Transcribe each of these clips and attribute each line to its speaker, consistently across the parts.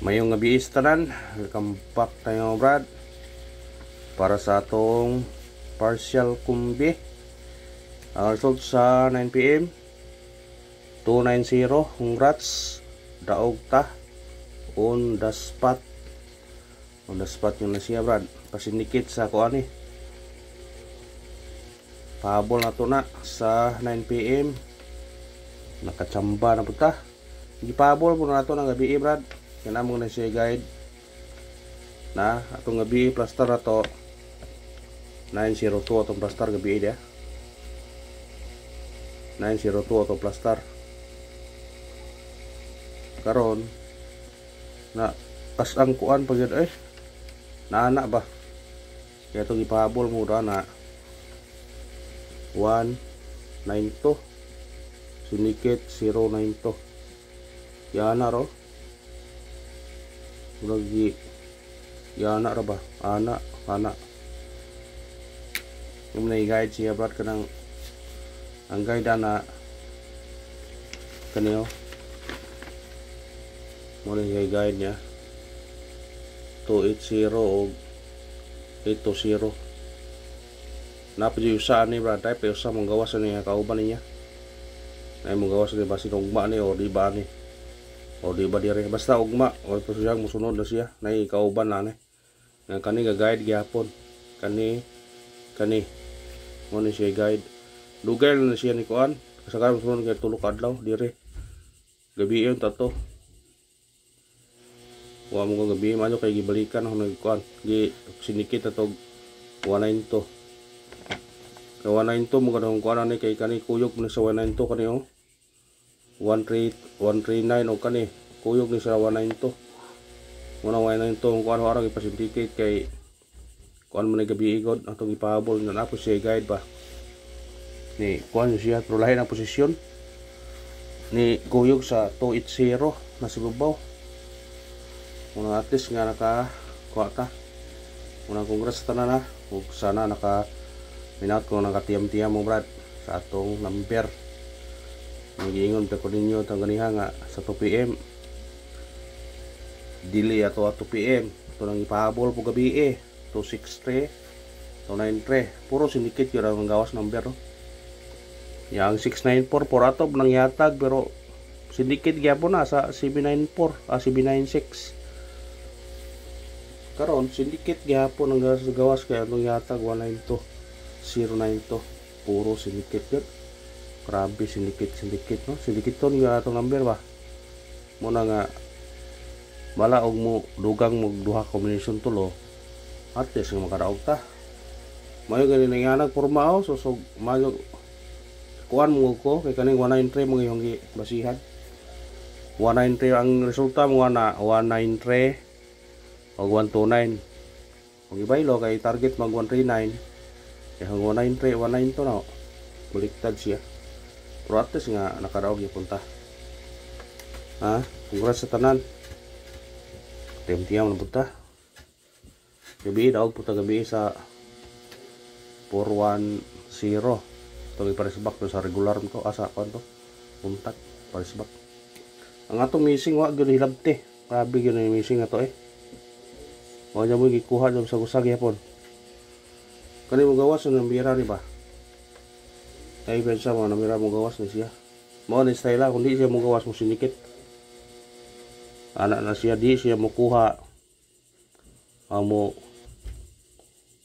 Speaker 1: Mayong gabi tanan, welcome back tayo Brad para sa atong partial kumbi. Ang result sa 9 PM 290. Congrats, daog ta on the spot. On the spot yung nasiya Brad, pasinikit sa kuan ni pahabol na to na sa 9 PM. Nakachamba na po ta, gipahabol po na to ng gabi Brad. Yan among na siya guide na atong gabi plaster na to 902 atong plaster gabi dia 902 atong plaster karon na kas ang kuan pag naana ba kaya itong ipahabol mo na 192 sinikit 092 yan na ro lagi yana ra ba ana yung na guide siya Brad kanang ang guide na kaniyo mo na guide niya 280 o 820 napadi usa ni Brad type usa mong gawas niya kauban niya ay mong gawas ni basi ugma ni o di ba ni o di ba dire basta ugma o ito siya musunod na siya na ikauban na ni nga kani ga guide gyapon kani mo ni siya guide lugar na siya ni kuan kasagaran musunod kay tulok adlaw dire gabi yon tato wa mo gabi man kay gibalikan ho nagkuan gi sinikit atog 192 kay 192 mo kadong kuan ni kay kani kuyog ni sa 192 kani 139 o kani kuyog ni sa 192 muna 192 kung ano arang ipasindicate kay kuan mo na gabi igod atong ipahabol na napo siya guide ba ni kuan siya pero lahi ang posisyon ni kuyog sa 280 na sibubaw muna at least nga naka kuha ta muna congrats ta na ug sana naka minat ko nakatiyam-tiyam mo Brad sa atong number. Mag-iingon ta ko ninyo tang ganiha nga sa 2 PM dili ato 2 PM ito nang ipahabol po gabi 263 293 puro sinikit yun ang gawas number no? Yang 694 por ato nang yatag pero sinikit gyapon na sa 794 796 karon sinikit gyapon ang gawas kaya nung yatag 192 092 puro sinikit yun. Grabe sinikit no sinikit to nga atong number ba muna nga bala og mo dugang mo duha combination tulo at least nga makadaog ta mayo gani nanganag porma o so mayo kuan mo ko kay kaning 193 mo yung basihan 193 ang resulta mo na 193 o 129 og ibaylo kay target mag 139 kay hang 193 192 na baliktad siya. Pero at least nga nakadaog yung punta ha, congrats sa tanan tiyam-tiyam na punta gabi, daog punta gabi sa 410 ito may parisbak sa regular ko asa ko to puntak parisbak ang atong missing wa gyud hilabte grabe gyud yung missing ato wa niya mo gikuha jud sa gusag yapon kani mo gawas ng bira ni ba ay bensa mo namira mo gawas na siya mo ni style kundi siya mo gawas mo sinikit anak na siya di siya mo kuha mo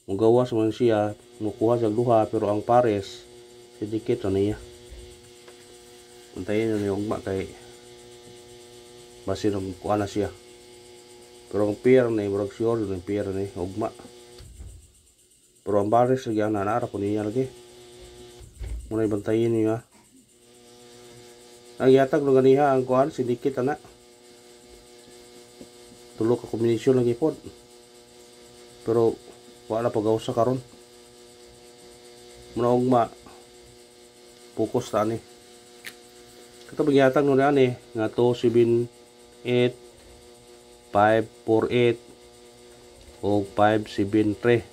Speaker 1: gawas man siya mo kuha sa duha pero ang pares sinikit na niya puntayin na ugma kay basi nang kuha na siya pero ang pair na murag sure yung pair na ugma pero ang pares lagi ang nanara ko niya lagi muna ibantayin niyo ang yatag no ganiha ang kuhan sinikit ana tulo ka kombinasyon lagi pod pero wala pa gawsa karon muna ugma focus ta ani kato yatag no ani nga 278 548 o 573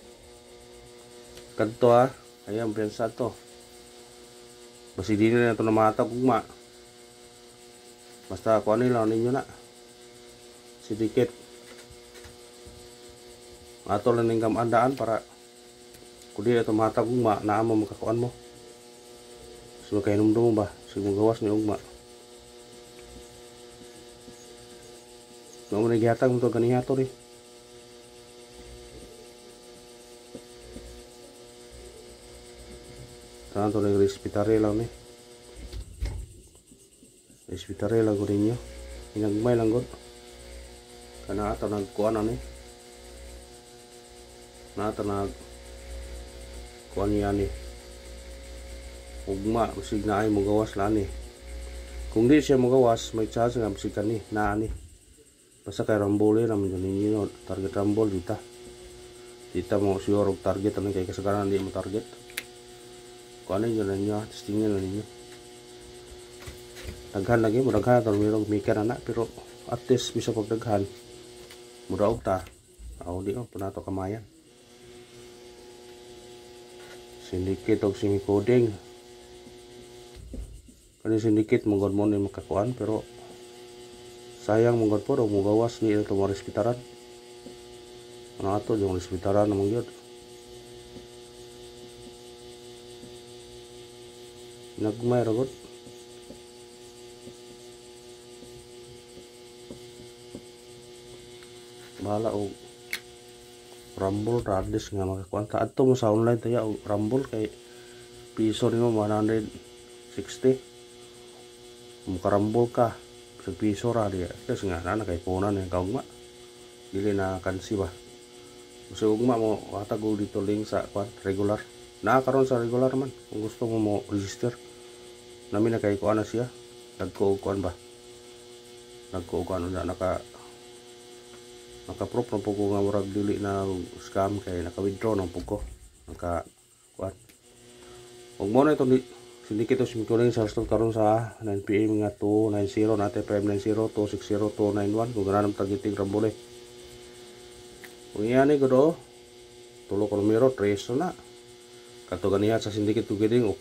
Speaker 1: kadto ayan pensa to basi di na ito na matag ugma basta ako ano lang ninyo na Sidikit ato lang ning gamandaan para kudi ito matag ugma naa mo makakuan mo. So kainom-dum ba sig gawas ni ugma. No mo gihatag mo to ganiya to ri. Tanto ning respiratory lang ni. Respiratory lang ko ninyo. Inagmay lang gud. Kana ato nagkuan ani. Na ato nag kuan niya ni. Ugma bisig na ay mo gawas la ni. Kung di siya mo gawas may chance nga bisig kani na ani. Basta kay rambole naman yun ninyo target rambol dita. Dita mo sure og target ano kay kasagaran di mo target. Kung ano yun ninyo, testingin na ninyo. Daghan lagi, mudaghan ito mayroong maker na pero at least bisa pag daghan mudaog ta. Di o, punato kamayan. Sindikit o singkoding. Kani sindikit mong mo ni makakuan pero sayang mong po o mugawas ni ito mga respitaran. Ano ato yung respitaran namang yun. Nagmay ragot. Bahala o rumble radis nga makakuan ta adto mo sa online taya o rumble kay piso nimo 160 mo karambol ka sa piso ra di kasi nga na kay punan yang kaugma dili na kansi ba so ugma mo hatag dito link sa kuan regular na karon sa regular man kung gusto mo register nami na kay kuan na siya nagkuukuan ba nagkuukuan na naka-proof na po ko nga murag dili na scam kay naka-withdraw na po ko naka kuan ug mo na itong sindikit o simikuling sa slot karon sa 9 PM nga 290 natin 590 260 291 kung ganang targeting rambole kung yan ko do tulo ko numero 3 na kato ganiya sa sindikit tugiding 4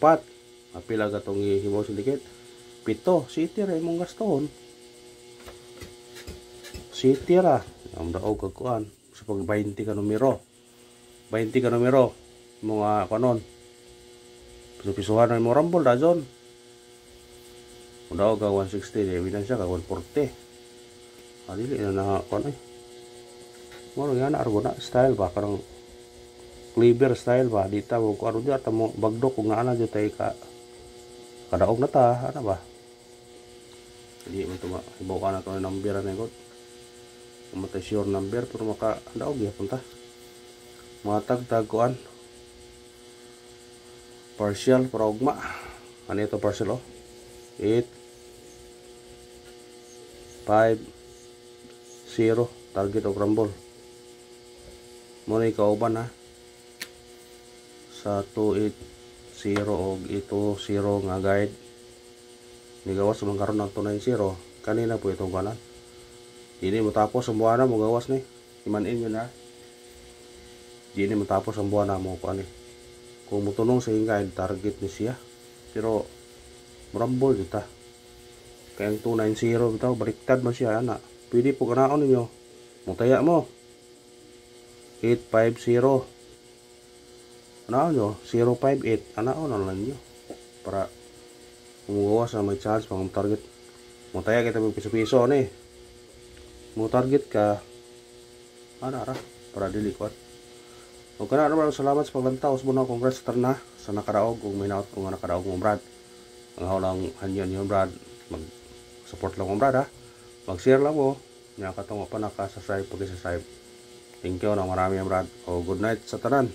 Speaker 1: apila gatong ihimo sindikit 7 city ra imong gaston city ra ang daog kagkuan sa pag 20 ka numero mga kanon piso-pisohan na mo rambol da zon ang daog ka 160 di bilang siya ka 140 adili na kuan ay mo nga na argo na style ba karang cleaver style ba dita mo ko ano di at mo bagdok kung ana di tay ka kadaog na ta ana ba hindi mo tuma ibaw ka na to number na ko matay sure number pero maka daog ya punta matag taguan partial para ugma ano ito partial 8 5 0 target of rumble mo na ikauban ha sa 280 og ito 0 nga guide nigawas man karon ng 290 kanina po itong kanan ini mo tapos ang buwana mo gawas ni imanin yun ha ini mo tapos ang buwana mo ko ani kung mutunong sa guide target ni siya pero marambol dita kaya ang 290 bitaw baliktad man siya ana pwede po kanaon ninyo mutaya mo 850 ano nyo 058 ano na lang nyo para umugawas na may chance pang target mo taya kita may piso-piso ni mo target ka ano ara para dilikot o kana naman salamat sa paglantaw sa muna congrats na sa nakaraog kung may naot kung nakaraog mo brad ang hawlang hanyan yun brad mag support lang mo brad ha mag share lang mo nga katong pa naka-subscribe pag-subscribe thank you na marami brad o good night sa tanan.